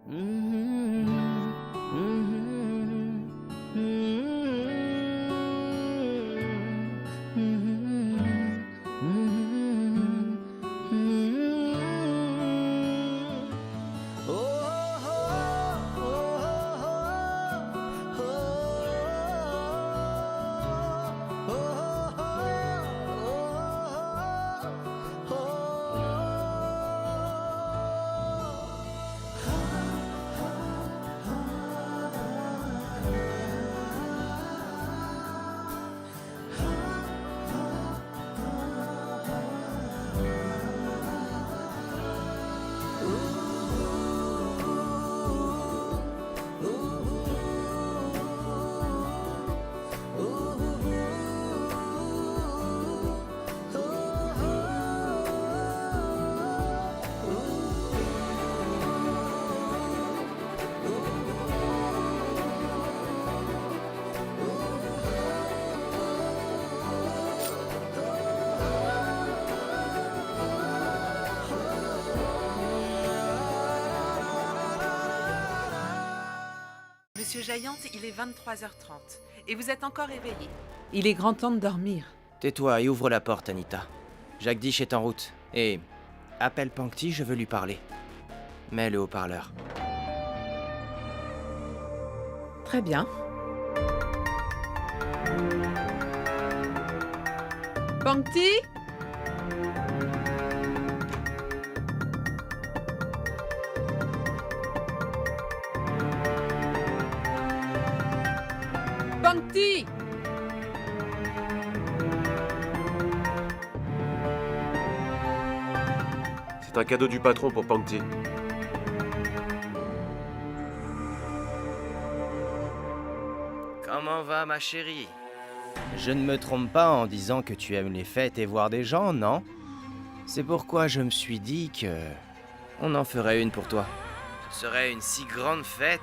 Mhm, mhm, mhm, mhm, mhm. Oh, oh, oh, oh, Monsieur Jaillante, il est 23h30 et vous êtes encore éveillé. Il est grand temps de dormir. Tais-toi et ouvre la porte, Anita. Jagdish est en route. Et appelle Pankti, je veux lui parler. Mets le haut-parleur. Très bien. Pankti? Pankti! C'est un cadeau du patron pour Pankti. Comment va, ma chérie? Je ne me trompe pas en disant que tu aimes les fêtes et voir des gens, non? C'est pourquoi je me suis dit que... on en ferait une pour toi. Ce serait une si grande fête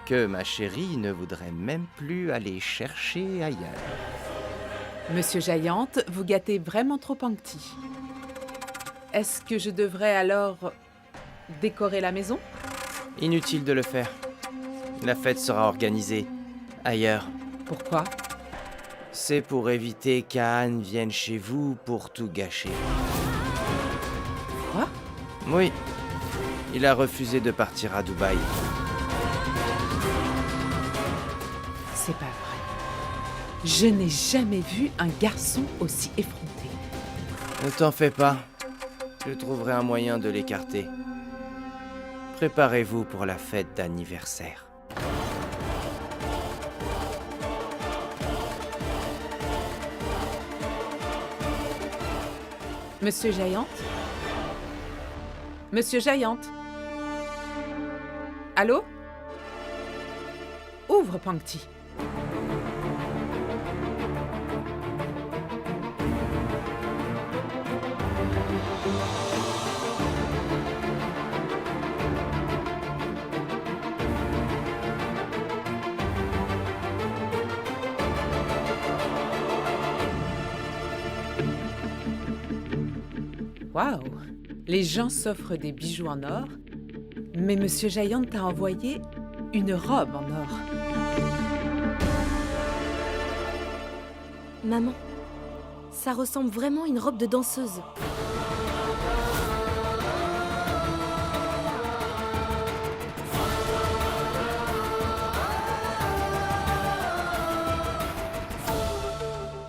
que ma chérie ne voudrait même plus aller chercher ailleurs. Monsieur Jaillante, vous gâtez vraiment trop Pankti. Est-ce que je devrais alors décorer la maison? Inutile de le faire. La fête sera organisée ailleurs. Pourquoi? C'est pour éviter qu'Anne vienne chez vous pour tout gâcher. Quoi? Oui. Il a refusé de partir à Dubaï. C'est pas vrai. Je n'ai jamais vu un garçon aussi effronté. Ne t'en fais pas. Je trouverai un moyen de l'écarter. Préparez-vous pour la fête d'anniversaire. Monsieur Jaillante? Monsieur Jaillante? Allô? Ouvre, Pankti. Waouh! Les gens s'offrent des bijoux en or, mais Monsieur Jaillante t'a envoyé une robe en or. Maman, ça ressemble vraiment à une robe de danseuse.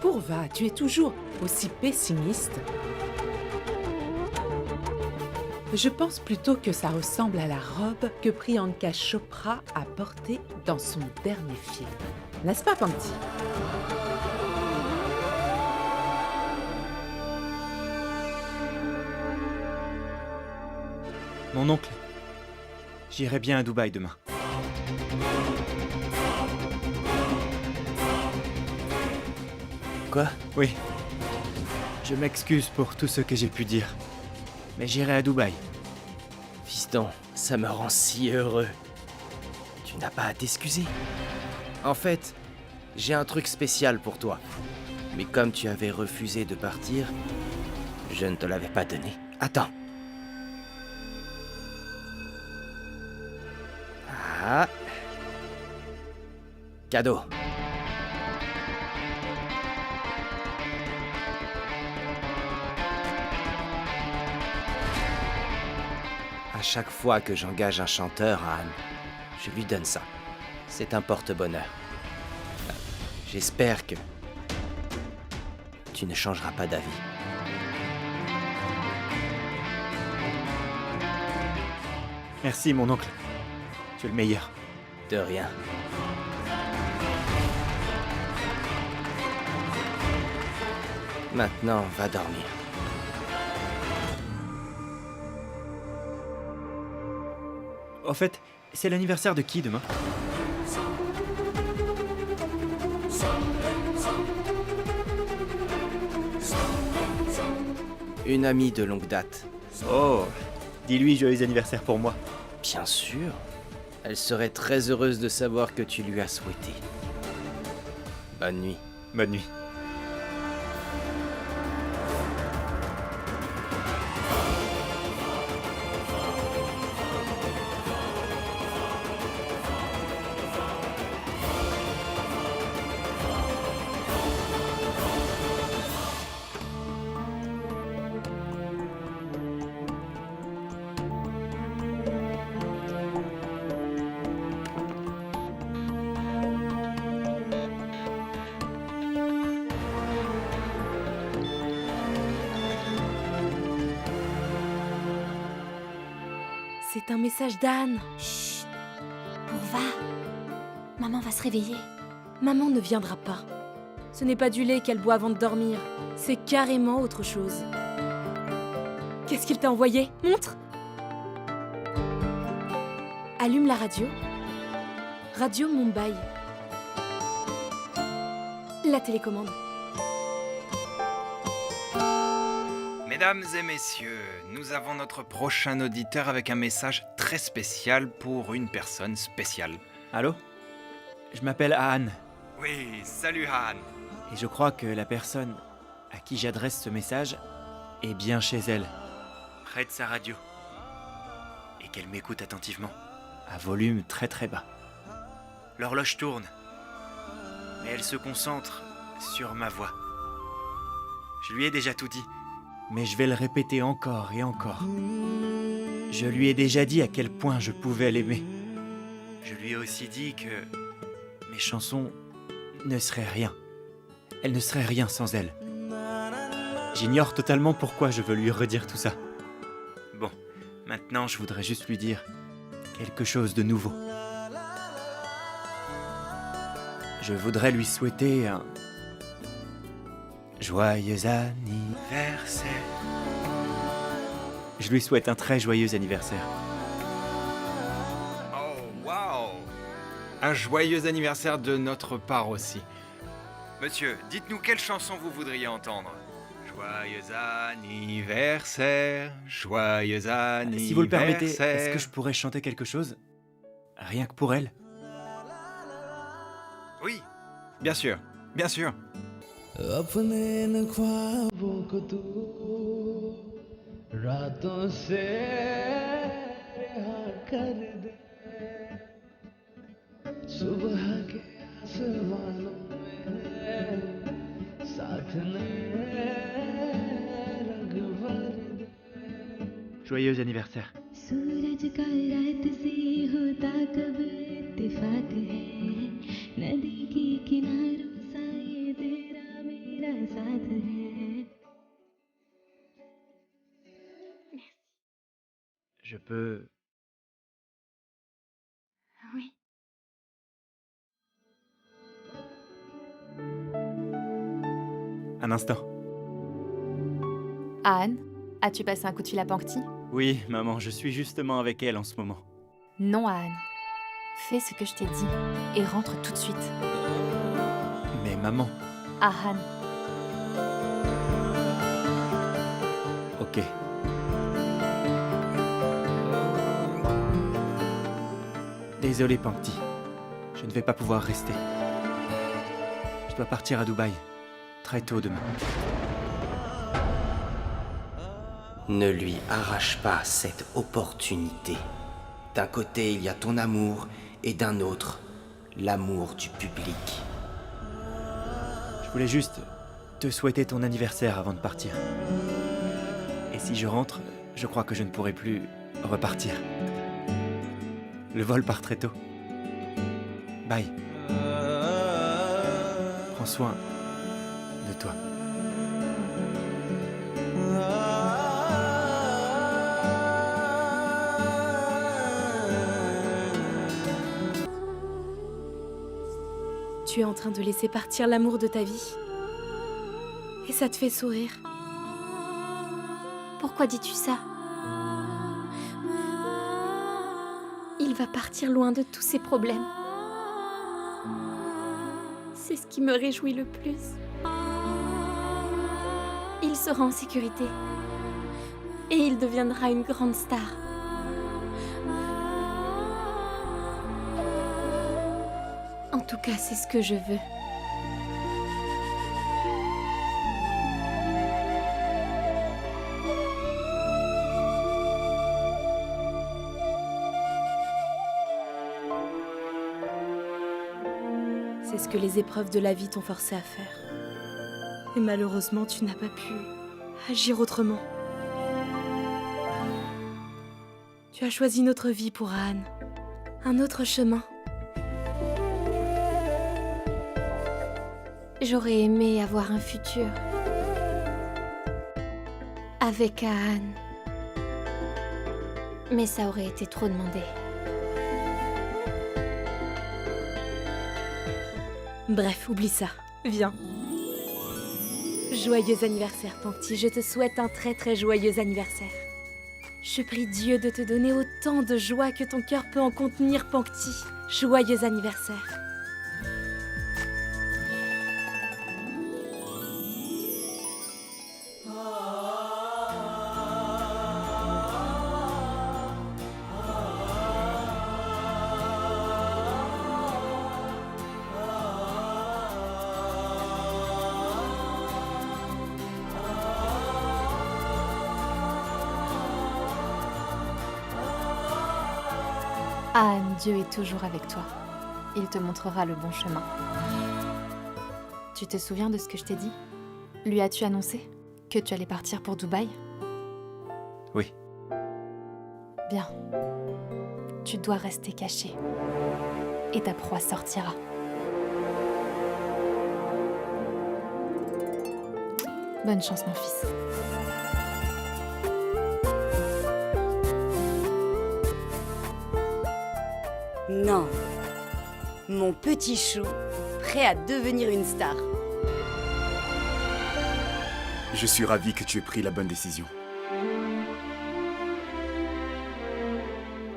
Pourva, tu es toujours aussi pessimiste. Je pense plutôt que ça ressemble à la robe que Priyanka Chopra a portée dans son dernier film. N'est-ce pas, Pankti? Mon oncle, j'irai bien à Dubaï demain. Quoi? Oui. Je m'excuse pour tout ce que j'ai pu dire. Mais j'irai à Dubaï. Fiston, ça me rend si heureux. Tu n'as pas à t'excuser. En fait, j'ai un truc spécial pour toi. Mais comme tu avais refusé de partir, je ne te l'avais pas donné. Attends. Ah. Cadeau. À chaque fois que j'engage un chanteur, Anne, je lui donne ça. C'est un porte-bonheur. J'espère que tu ne changeras pas d'avis. Merci, mon oncle. Tu es le meilleur. De rien. Maintenant, va dormir. Au fait, c'est l'anniversaire de qui demain? Une amie de longue date. Oh, dis-lui joyeux anniversaire pour moi. Bien sûr. Elle serait très heureuse de savoir que tu lui as souhaité. Bonne nuit. Bonne nuit. C'est un message d'Anne. Chut. Bon, va. Maman va se réveiller. Maman ne viendra pas. Ce n'est pas du lait qu'elle boit avant de dormir. C'est carrément autre chose. Qu'est-ce qu'il t'a envoyé? Montre. Allume la radio. Radio Mumbai. La télécommande. Mesdames et messieurs, nous avons notre prochain auditeur avec un message très spécial pour une personne spéciale. Allô? Je m'appelle Anne. Oui, salut Han. Et je crois que la personne à qui j'adresse ce message est bien chez elle, près de sa radio. Et qu'elle m'écoute attentivement, à volume très très bas. L'horloge tourne, mais elle se concentre sur ma voix. Je lui ai déjà tout dit, mais je vais le répéter encore et encore. Je lui ai déjà dit à quel point je pouvais l'aimer. Je lui ai aussi dit que mes chansons ne seraient rien. Elles ne seraient rien sans elle. J'ignore totalement pourquoi je veux lui redire tout ça. Bon, maintenant je voudrais juste lui dire quelque chose de nouveau. Je voudrais lui souhaiter un joyeux anniversaire. Je lui souhaite un très joyeux anniversaire. Oh, waouh! Un joyeux anniversaire de notre part aussi. Monsieur, dites-nous quelle chanson vous voudriez entendre. Joyeux anniversaire, joyeux anniversaire. Si vous le permettez, est-ce que je pourrais chanter quelque chose? Rien que pour elle? Oui, bien sûr, bien sûr. अपने इन ख्वाबों को तू रातों से रिहा कर दे सुबह के आसमानों में साथ में रंग भर दे Joyeux anniversaire. सूरज का रात से होता कब इत्तेफाक है नदी की किनारों सा ये तेरा मेरा साथ है Je peux... Oui. Un instant. Anne, as-tu passé un coup de fil à Pankti? Oui, maman, je suis justement avec elle en ce moment. Non, Anne. Fais ce que je t'ai dit et rentre tout de suite. Mais maman... Ah, Anne. Ok. Désolé, Pankti. Je ne vais pas pouvoir rester. Je dois partir à Dubaï. Très tôt demain. Ne lui arrache pas cette opportunité. D'un côté, il y a ton amour, et d'un autre, l'amour du public. Je voulais juste te souhaiter ton anniversaire avant de partir. Et si je rentre, je crois que je ne pourrai plus repartir. Le vol part très tôt. Bye. Prends soin de toi. Tu es en train de laisser partir l'amour de ta vie. Et ça te fait sourire. Pourquoi dis-tu ça? Il va partir loin de tous ses problèmes. C'est ce qui me réjouit le plus. Il sera en sécurité. Et il deviendra une grande star. En tout cas, c'est ce que je veux. C'est ce que les épreuves de la vie t'ont forcé à faire. Et malheureusement, tu n'as pas pu agir autrement. Tu as choisi une autre vie pour Anne. Un autre chemin. J'aurais aimé avoir un futur avec Anne. Mais ça aurait été trop demandé. Bref, oublie ça. Viens. Joyeux anniversaire, Pankti. Je te souhaite un très très joyeux anniversaire. Je prie Dieu de te donner autant de joie que ton cœur peut en contenir, Pankti. Joyeux anniversaire. Anne, Dieu est toujours avec toi. Il te montrera le bon chemin. Tu te souviens de ce que je t'ai dit? Lui as-tu annoncé que tu allais partir pour Dubaï? Oui. Bien. Tu dois rester caché. Et ta proie sortira. Bonne chance, mon fils. Non. Mon petit chou, prêt à devenir une star. Je suis ravi que tu aies pris la bonne décision.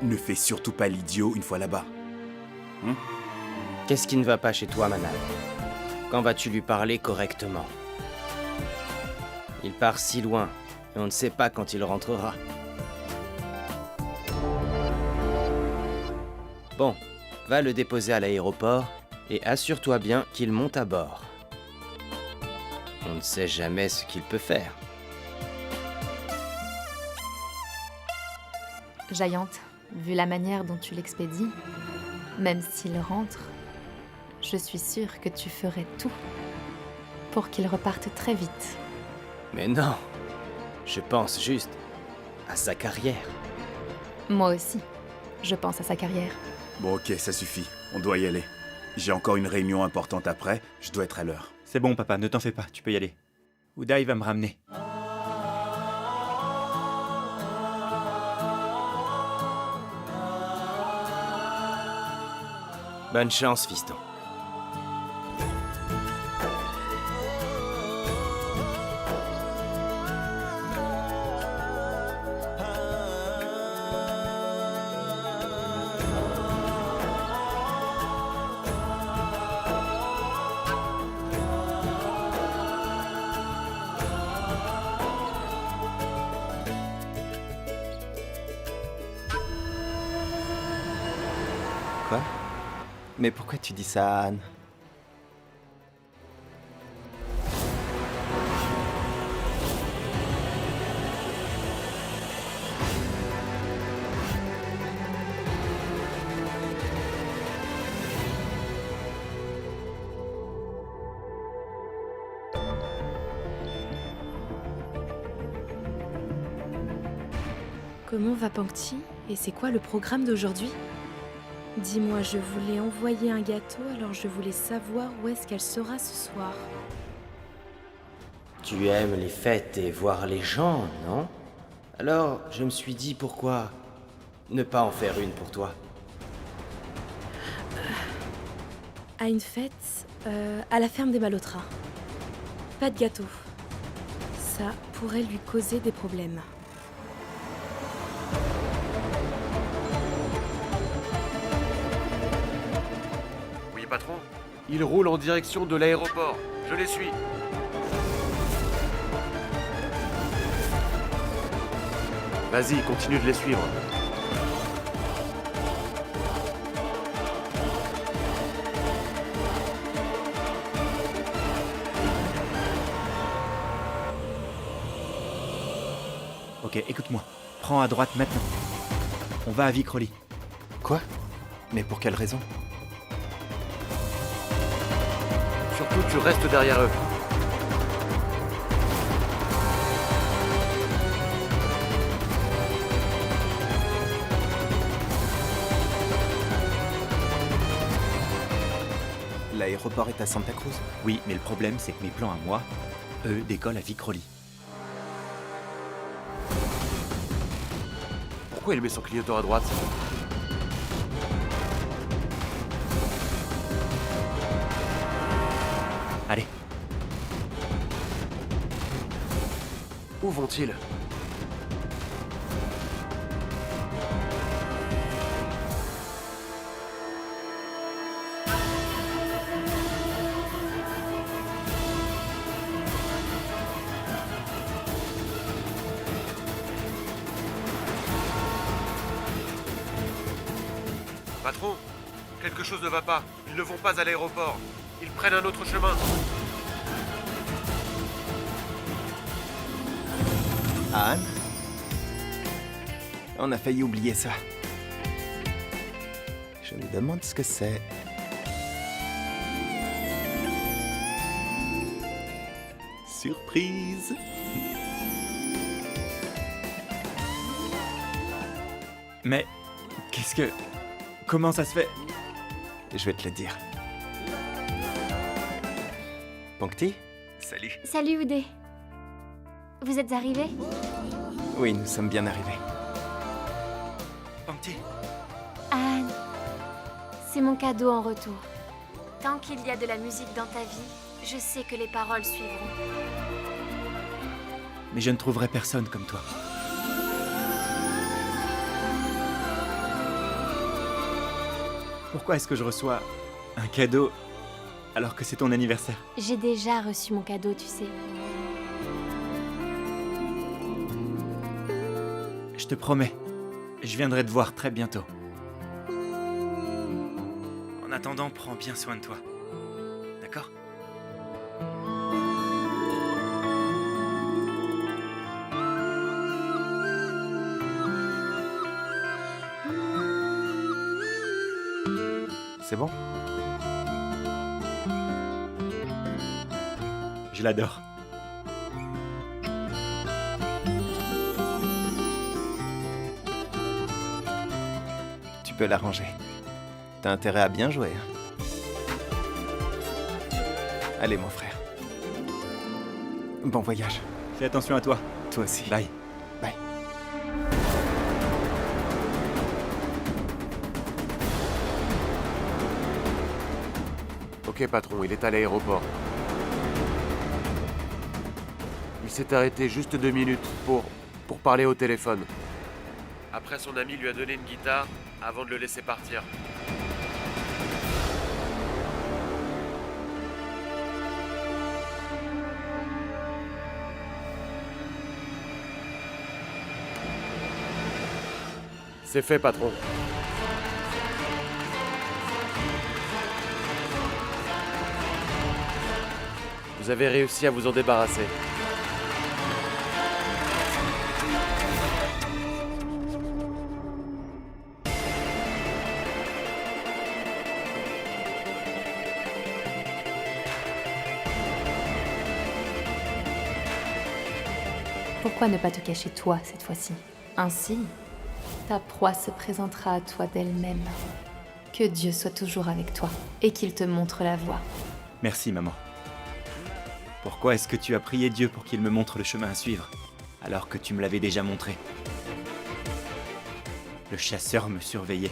Ne fais surtout pas l'idiot une fois là-bas. Qu'est-ce qui ne va pas chez toi, Manal? Quand vas-tu lui parler correctement? Il part si loin, et on ne sait pas quand il rentrera. Bon, va le déposer à l'aéroport et assure-toi bien qu'il monte à bord. On ne sait jamais ce qu'il peut faire. Jaillante, vu la manière dont tu l'expédies, même s'il rentre, je suis sûre que tu ferais tout pour qu'il reparte très vite. Mais non, je pense juste à sa carrière. Moi aussi, je pense à sa carrière. Bon, ok, ça suffit. On doit y aller. J'ai encore une réunion importante après. Je dois être à l'heure. C'est bon, papa, ne t'en fais pas, tu peux y aller. Uday va me ramener. Bonne chance, fiston. Quoi? Mais pourquoi tu dis ça à Anne? Comment va Pangti? Et c'est quoi le programme d'aujourd'hui? Dis-moi, je voulais envoyer un gâteau, alors je voulais savoir où est-ce qu'elle sera ce soir. Tu aimes les fêtes et voir les gens, non? Alors, je me suis dit pourquoi ne pas en faire une pour toi? À une fête, à la ferme des Malotras. Pas de gâteau. Ça pourrait lui causer des problèmes. Oui, patron? Ils roulent en direction de l'aéroport. Je les suis. Vas-y, continue de les suivre. Ok, écoute-moi. Prends à droite maintenant. On va à Vic-Rolly. Quoi? Mais pour quelle raison? Surtout, tu restes derrière eux. L'aéroport est à Santa Cruz? Oui, mais le problème, c'est que mes plans à moi, eux, décollent à Vic-Rolly. Pourquoi il met son clignotant à droite? Allez. Où vont-ils? Patron, quelque chose ne va pas. Ils ne vont pas à l'aéroport. Ils prennent un autre chemin. Anne? On a failli oublier ça. Je me demande ce que c'est. Surprise! Mais qu'est-ce que... Comment ça se fait? Je vais te le dire. Pangti? Salut. Salut Oudé. Vous êtes arrivés? Oui, nous sommes bien arrivés. Pangti. Anne, c'est mon cadeau en retour. Tant qu'il y a de la musique dans ta vie, je sais que les paroles suivront. Mais je ne trouverai personne comme toi. Pourquoi est-ce que je reçois un cadeau alors que c'est ton anniversaire? J'ai déjà reçu mon cadeau, tu sais. Je te promets, je viendrai te voir très bientôt. En attendant, prends bien soin de toi. D'accord? C'est bon? Je l'adore. Tu peux l'arranger. T'as intérêt à bien jouer. Allez, mon frère. Bon voyage. Fais attention à toi. Toi aussi. Bye. Bye. Ok, patron, il est à l'aéroport. Il s'est arrêté juste 2 minutes pour parler au téléphone. Après, son ami lui a donné une guitare avant de le laisser partir. C'est fait, patron. Vous avez réussi à vous en débarrasser. Pourquoi ne pas te cacher toi cette fois-ci? Ainsi, ta proie se présentera à toi d'elle-même. Que Dieu soit toujours avec toi et qu'il te montre la voie. Merci, maman. Pourquoi est-ce que tu as prié Dieu pour qu'il me montre le chemin à suivre, alors que tu me l'avais déjà montré? Le chasseur me surveillait.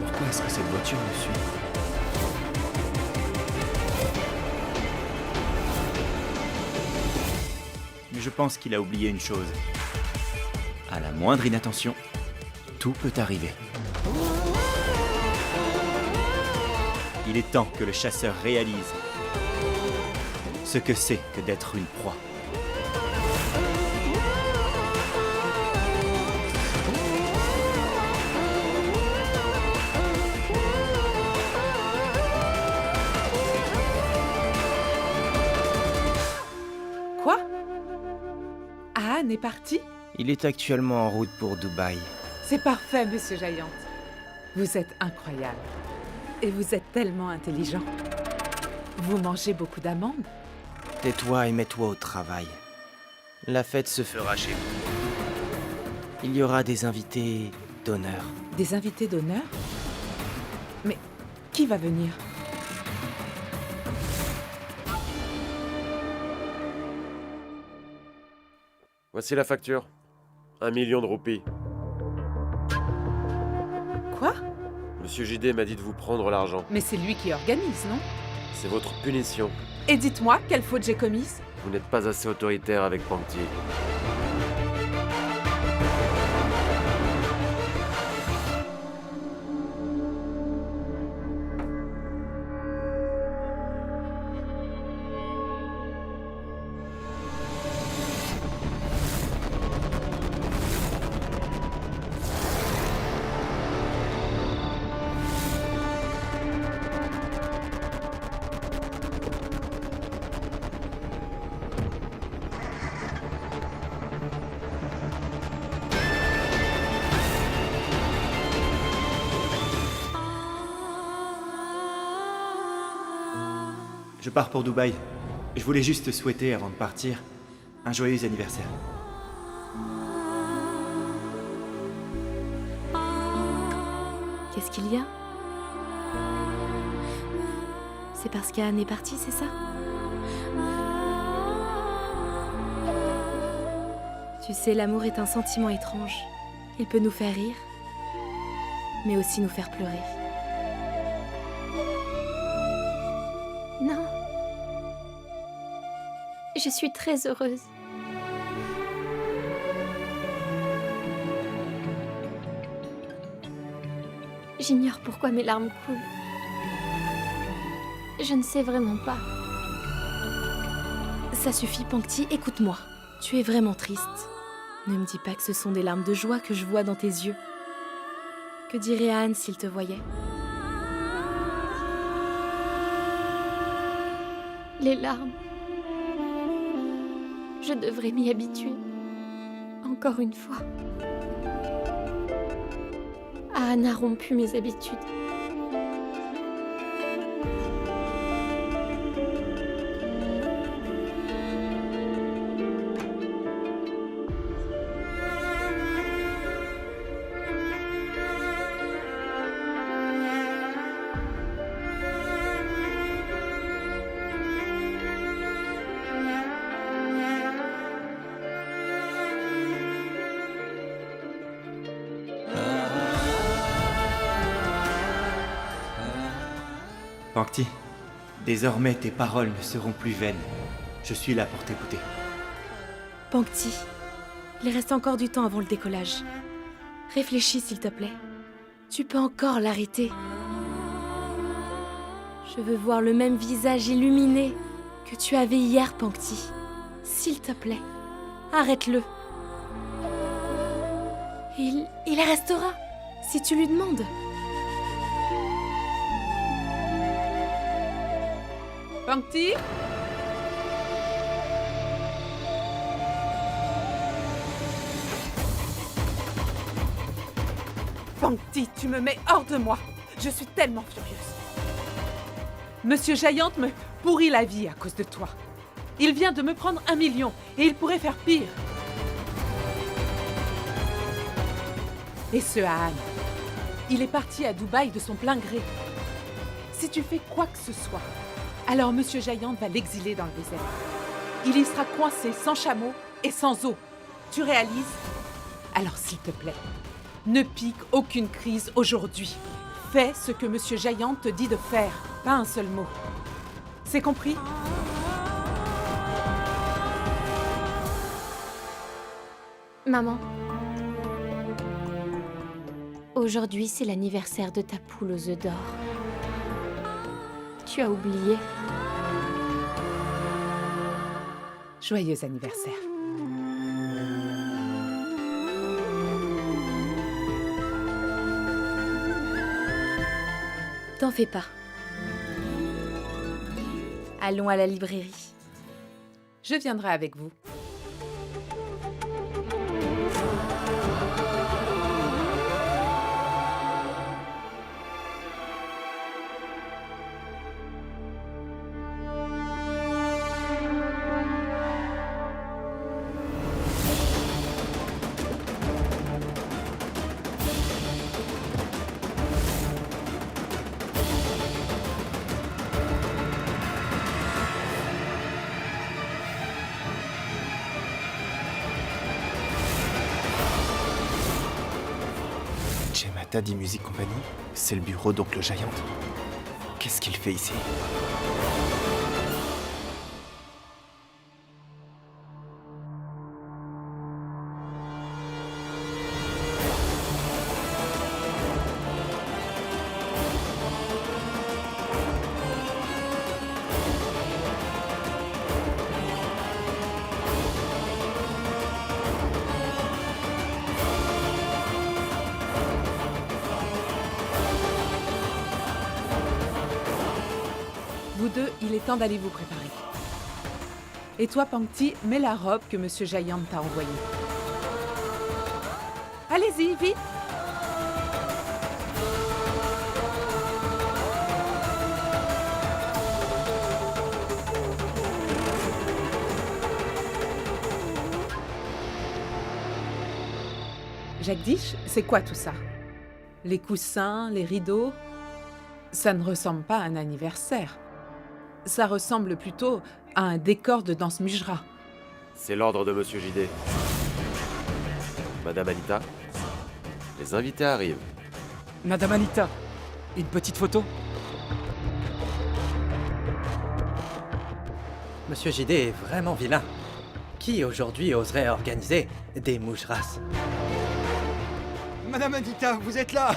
Pourquoi est-ce que cette voiture me suit? Mais je pense qu'il a oublié une chose. À la moindre inattention, tout peut arriver. Il est temps que le chasseur réalise ce que c'est que d'être une proie. Quoi? Anne est partie? Il est actuellement en route pour Dubaï. C'est parfait, Monsieur Giant. Vous êtes incroyable. Et vous êtes tellement intelligent. Vous mangez beaucoup d'amandes? Tais-toi et mets-toi au travail. La fête se fera chez vous. Il y aura des invités d'honneur. Des invités d'honneur? Mais qui va venir? Voici la facture. 1 million de roupies. Quoi? Monsieur JD m'a dit de vous prendre l'argent. Mais c'est lui qui organise, non? C'est votre punition. Et dites-moi, quelle faute j'ai commise? Vous n'êtes pas assez autoritaire avec Pankti. Je pars pour Dubaï. Je voulais juste te souhaiter, avant de partir, un joyeux anniversaire. Qu'est-ce qu'il y a? C'est parce qu'Anne est partie, c'est ça? Tu sais, l'amour est un sentiment étrange. Il peut nous faire rire, mais aussi nous faire pleurer. Non. Je suis très heureuse. J'ignore pourquoi mes larmes coulent. Je ne sais vraiment pas. Ça suffit, Pankti, écoute-moi. Tu es vraiment triste. Ne me dis pas que ce sont des larmes de joie que je vois dans tes yeux. Que dirait Anne s'il te voyait? Les larmes. Je devrais m'y habituer. Encore une fois. Anne a rompu mes habitudes. Pankti, désormais tes paroles ne seront plus vaines. Je suis là pour t'écouter. Pankti, il reste encore du temps avant le décollage. Réfléchis, s'il te plaît. Tu peux encore l'arrêter. Je veux voir le même visage illuminé que tu avais hier, Pankti. S'il te plaît, arrête-le. Il restera, si tu lui demandes. Pankti? Pankti, tu me mets hors de moi. Je suis tellement furieuse. Monsieur Giant me pourrit la vie à cause de toi. Il vient de me prendre 1 million et il pourrait faire pire. Et ce Han, il est parti à Dubaï de son plein gré. Si tu fais quoi que ce soit, alors Monsieur Giant va l'exiler dans le désert. Il y sera coincé sans chameau et sans eau. Tu réalises? Alors s'il te plaît, ne pique aucune crise aujourd'hui. Fais ce que Monsieur Giant te dit de faire, pas un seul mot. C'est compris? Maman. Aujourd'hui, c'est l'anniversaire de ta poule aux œufs d'or. Tu as oublié. Joyeux anniversaire. T'en fais pas. Allons à la librairie. Je viendrai avec vous. Taddy Music Company, c'est le bureau d'Oncle Giant. Qu'est-ce qu'il fait ici? Vous deux, il est temps d'aller vous préparer. Et toi, Pangti, mets la robe que Monsieur Giant t'a envoyée. Allez-y, vite! Jagdish, c'est quoi tout ça? Les coussins, les rideaux? Ça ne ressemble pas à un anniversaire. Ça ressemble plutôt à un décor de danse Mujra. C'est l'ordre de Monsieur JD. Madame Anita, les invités arrivent. Madame Anita, une petite photo? Monsieur JD est vraiment vilain. Qui aujourd'hui oserait organiser des Mujras? Madame Anita, vous êtes là.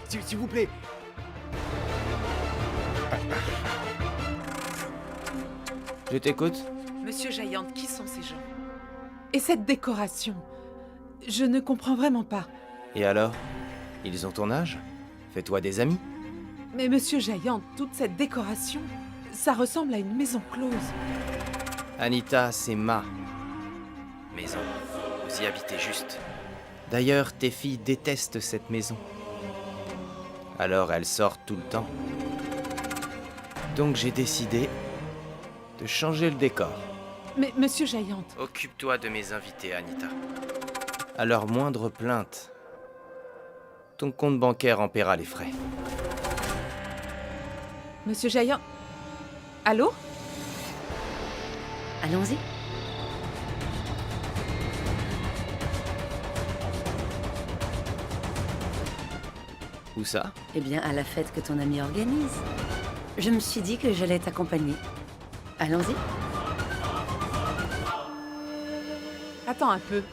S'il vous plaît. Je t'écoute. Monsieur Giant, qui sont ces gens? Et cette décoration? Je ne comprends vraiment pas. Et alors? Ils ont ton âge? Fais-toi des amis? Mais Monsieur Giant, toute cette décoration, ça ressemble à une maison close. Anita, c'est ma maison. Vous y habitez juste. D'ailleurs, tes filles détestent cette maison. Alors elles sortent tout le temps. Donc j'ai décidé de changer le décor. Mais Monsieur Giant... Occupe-toi de mes invités, Anita. À leur moindre plainte, ton compte bancaire en paiera les frais. Monsieur Giant... Allô? Allons-y. Où ça? Eh bien, à la fête que ton ami organise. Je me suis dit que j'allais t'accompagner. Allons-y. Attends un peu.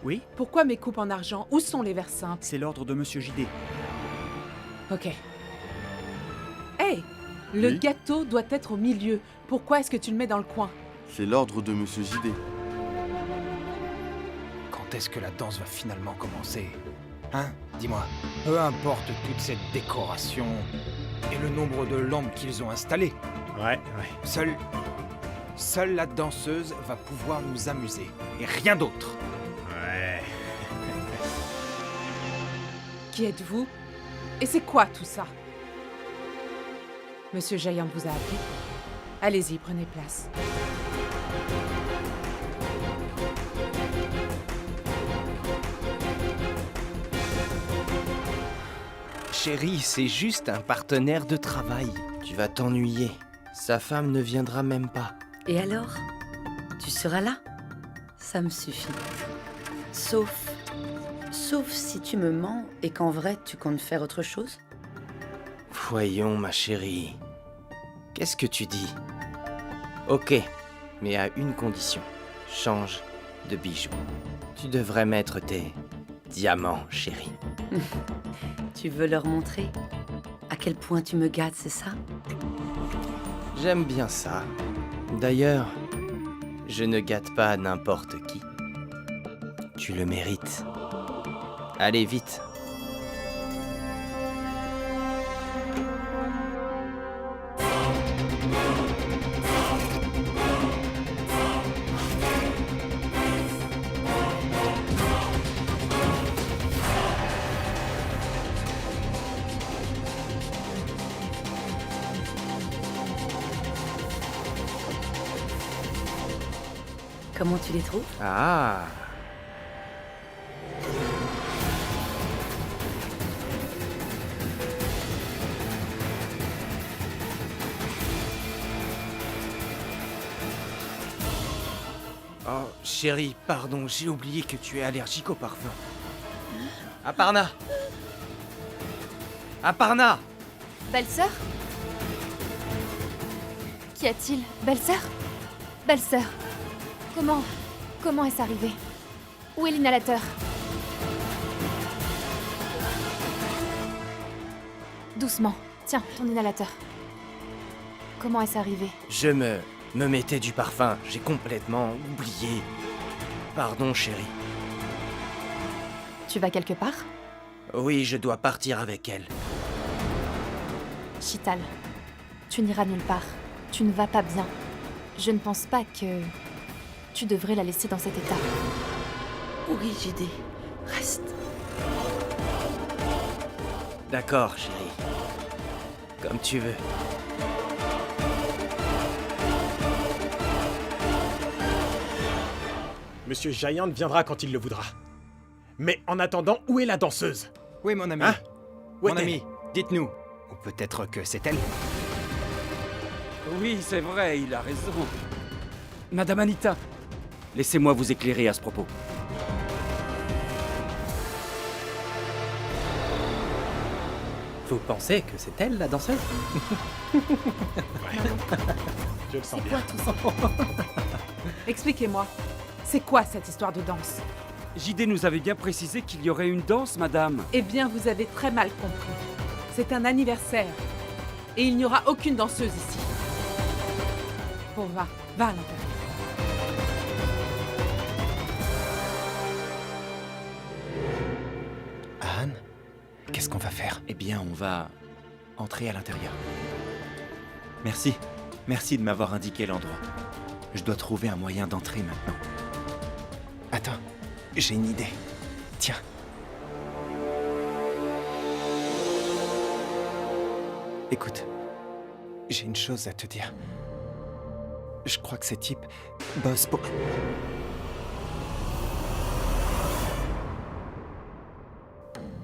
Oui? Pourquoi mes coupes en argent? Où sont les verres simples? C'est l'ordre de Monsieur JD. Ok. Hey! Le Oui? gâteau doit être au milieu. Pourquoi est-ce que tu le mets dans le coin? C'est l'ordre de Monsieur JD. Quand est-ce que la danse va finalement commencer? Hein? Dis-moi. Peu importe toute cette décoration et le nombre de lampes qu'ils ont installées. Ouais. Seule la danseuse va pouvoir nous amuser. Et rien d'autre. Ouais. Qui êtes-vous? Et c'est quoi tout ça? Monsieur Giant vous a appelé? Allez-y, prenez place. Chérie, c'est juste un partenaire de travail. Tu vas t'ennuyer. Sa femme ne viendra même pas. Et alors? Tu seras là? Ça me suffit. Sauf si tu me mens et qu'en vrai tu comptes faire autre chose. Voyons, ma chérie. Qu'est-ce que tu dis? Ok, mais à une condition. Change de bijoux. Tu devrais mettre tes diamants, chérie. Tu veux leur montrer à quel point tu me gâtes, c'est ça? J'aime bien ça. D'ailleurs, je ne gâte pas n'importe qui. Tu le mérites. Allez, vite. Comment tu les trouves? Ah. Oh, chérie, pardon, j'ai oublié que tu es allergique au parfum. Aparna! Aparna! Belle-sœur? Qu'y a-t-il? Belle-sœur? Belle-sœur? Comment est-ce arrivé? Où est l'inhalateur? Doucement. Tiens, ton inhalateur. Comment est-ce arrivé? Je me mettais du parfum, j'ai complètement oublié. Pardon, chérie. Tu vas quelque part? Oui, je dois partir avec elle. Chital, tu n'iras nulle part. Tu ne vas pas bien. Je ne pense pas que tu devrais la laisser dans cet état. Oui, JD. Reste. D'accord, chérie. Comme tu veux. Monsieur Giant viendra quand il le voudra. Mais en attendant, où est la danseuse? Oui, mon ami. Hein? Mon ami, dites-nous. Ou peut-être que c'est elle. Oui, c'est vrai, il a raison. Madame Anita, laissez-moi vous éclairer à ce propos. Vous pensez que c'est elle, la danseuse? Je le sens C'est bien. quoi tout ça? Expliquez-moi. C'est quoi cette histoire de danse? JD nous avait bien précisé qu'il y aurait une danse, madame. Eh bien, vous avez très mal compris. C'est un anniversaire. Et il n'y aura aucune danseuse ici. Bon, va à l'intérieur. Anne, qu'est-ce qu'on va faire? Eh bien, on va entrer à l'intérieur. Merci. Merci de m'avoir indiqué l'endroit. Je dois trouver un moyen d'entrer maintenant. Attends, j'ai une idée. Tiens. Écoute, j'ai une chose à te dire. Je crois que ces types bossent pour...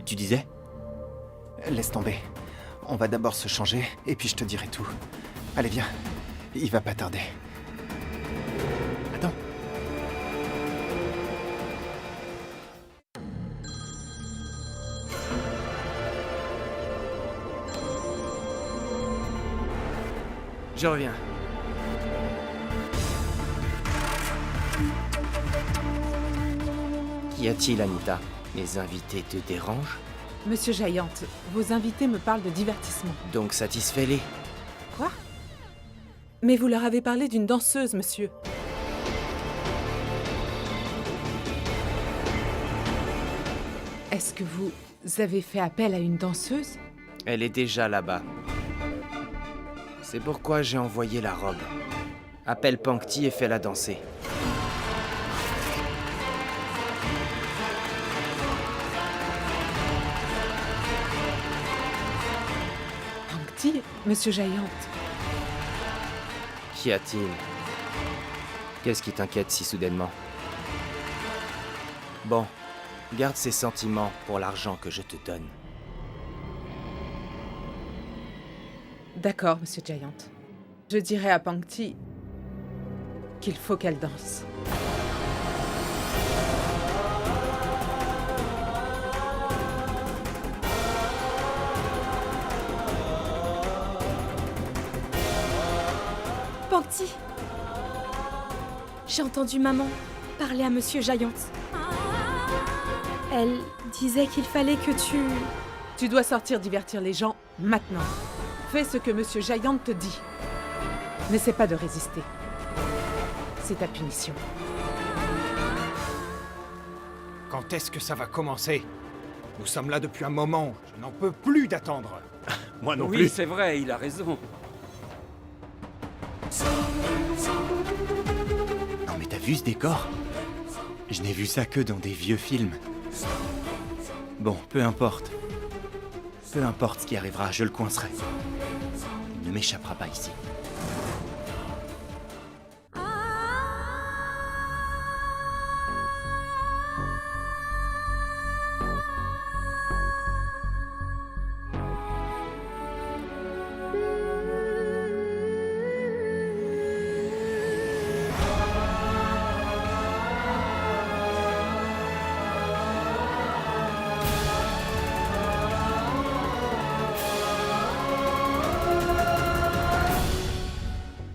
Tu disais? Laisse tomber. On va d'abord se changer, et puis je te dirai tout. Allez, viens. Il va pas tarder. Attends. Je reviens. Qu'y a-t-il, Anita? Mes invités te dérangent? Monsieur Giant, vos invités me parlent de divertissement. Donc satisfais-les. Quoi? Mais vous leur avez parlé d'une danseuse, monsieur. Est-ce que vous avez fait appel à une danseuse? Elle est déjà là-bas. C'est pourquoi j'ai envoyé la robe. Appelle Pankti et fais-la danser. Pankti, monsieur Giant. Qu'y a-t-il? Qu'est-ce qui t'inquiète si soudainement? Bon, garde ces sentiments pour l'argent que je te donne. D'accord, Monsieur Giant. Je dirai à Pangti qu'il faut qu'elle danse. Pangti, j'ai entendu maman parler à Monsieur Giant. Elle disait qu'il fallait que tu... Tu dois sortir divertir les gens maintenant. Fais ce que Monsieur Giant te dit. N'essaie pas de résister. C'est ta punition. Quand est-ce que ça va commencer? Nous sommes là depuis un moment. Je n'en peux plus d'attendre. Moi non plus. Oui, c'est vrai, il a raison. Non mais t'as vu ce décor? Je n'ai vu ça que dans des vieux films. Bon, peu importe. Peu importe ce qui arrivera, je le coincerai. Il ne m'échappera pas ici.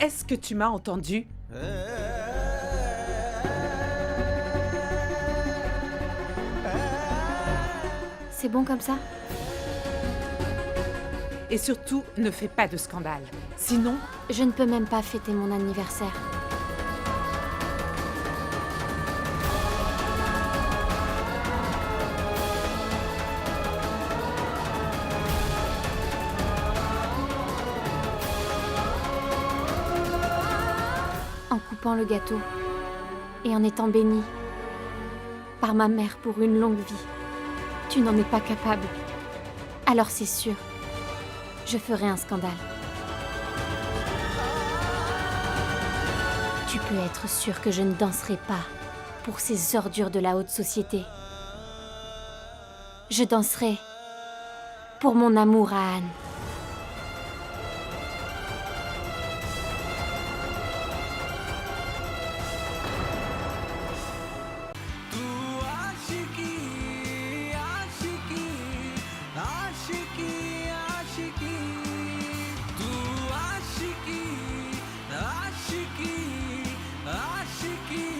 Est-ce que tu m'as entendu? C'est bon comme ça? Et surtout, ne fais pas de scandale. Sinon... Je ne peux même pas fêter mon anniversaire. En coupant le gâteau et en étant béni par ma mère pour une longue vie, tu n'en es pas capable. Alors c'est sûr, je ferai un scandale. Tu peux être sûr que je ne danserai pas pour ces ordures de la haute société. Je danserai pour mon amour à Anne. Aashiqui